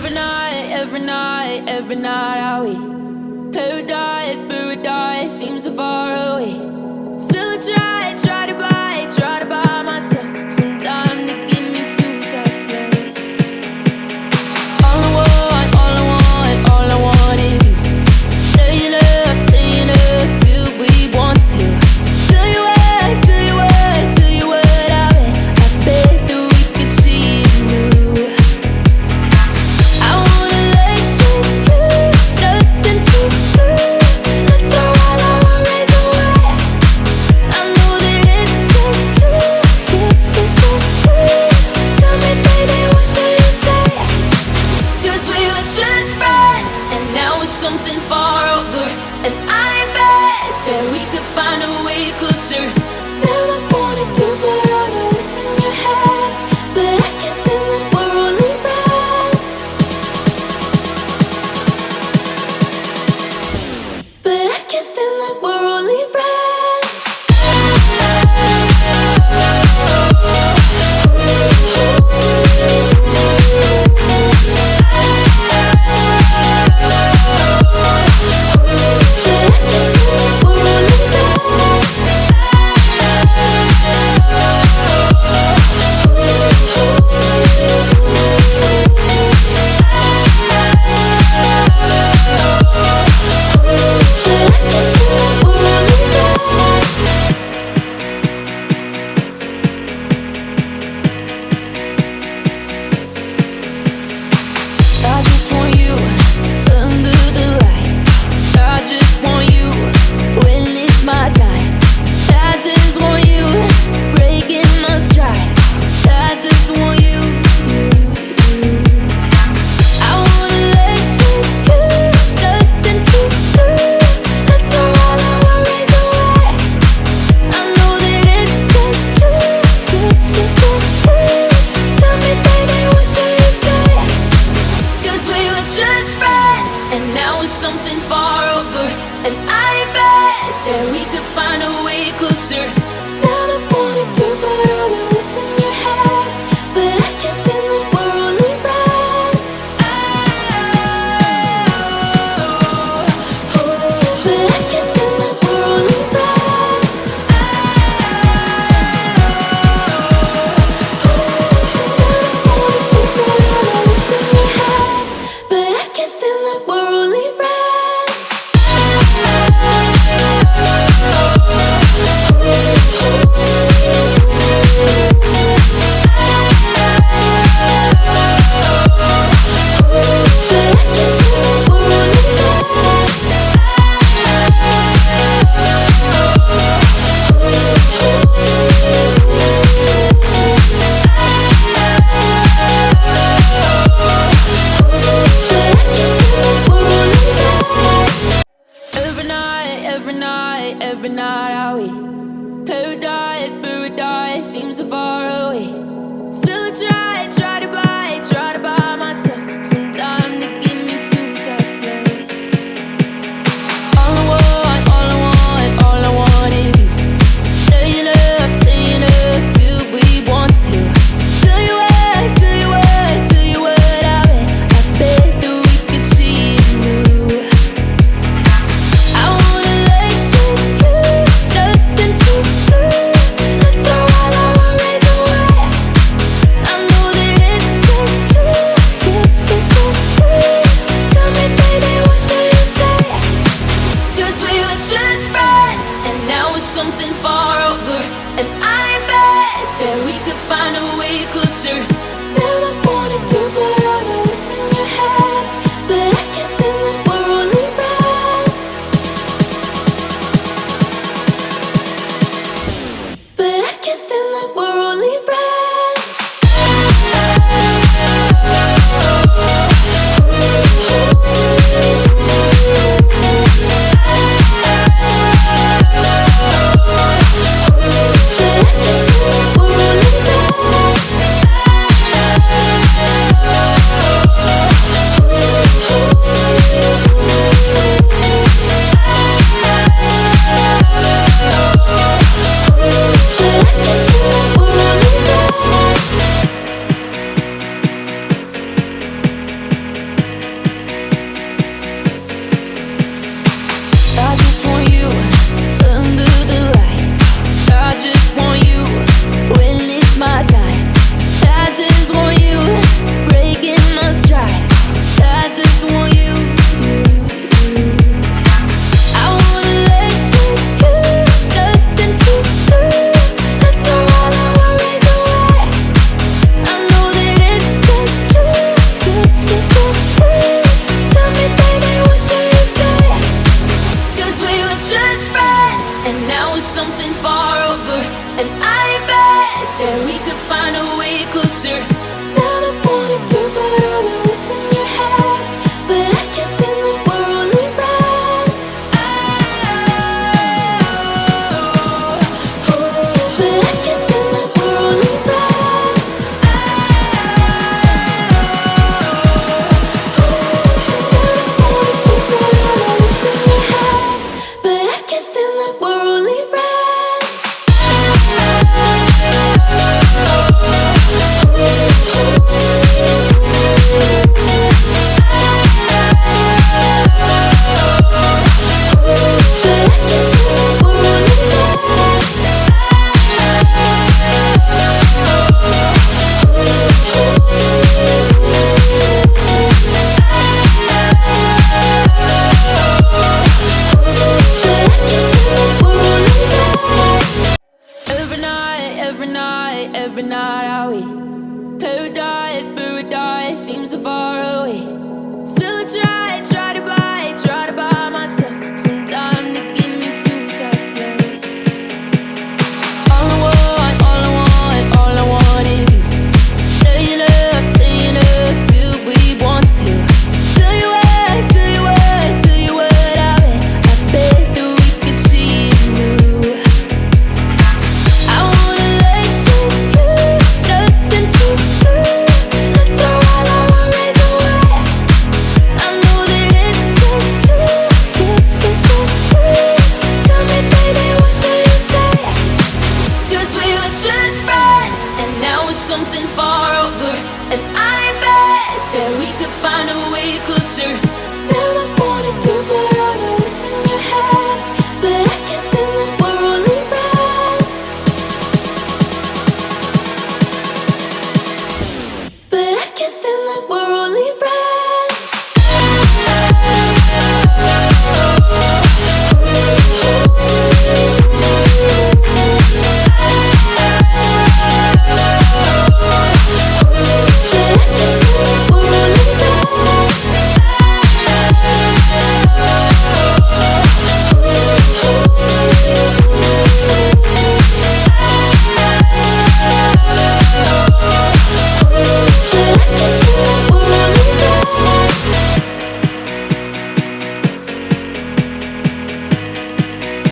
every night are we paradise, paradise seems so far away. Still I try to buy myself some time to get me to that place. All I want is you. Staying up till we want to. Tell you what I bet that we could see it new. I wanna let you, nothing to do. Let's throw all our worries away. I know that it takes two to get the truth. Tell me, baby, what do you say? 'Cause we were just friends, and now it's something far over. And I bet that we could find a way closer. Never wanted to put all of this in your head, but I can see that we're only friends. But I can see that we're only friends. I just want you under the lights. I just want you when it's my time. I just want you breaking my stride. I just want you. I wanna let you, nothing to do. Let's throw all our worries away. I know that it takes two to get the truth. Tell me, baby, what do you say? 'Cause we were just friends, and now it's something far over. And I bet that we could find a way closer. Never wanted to put all of this in your head, but far away. Still I try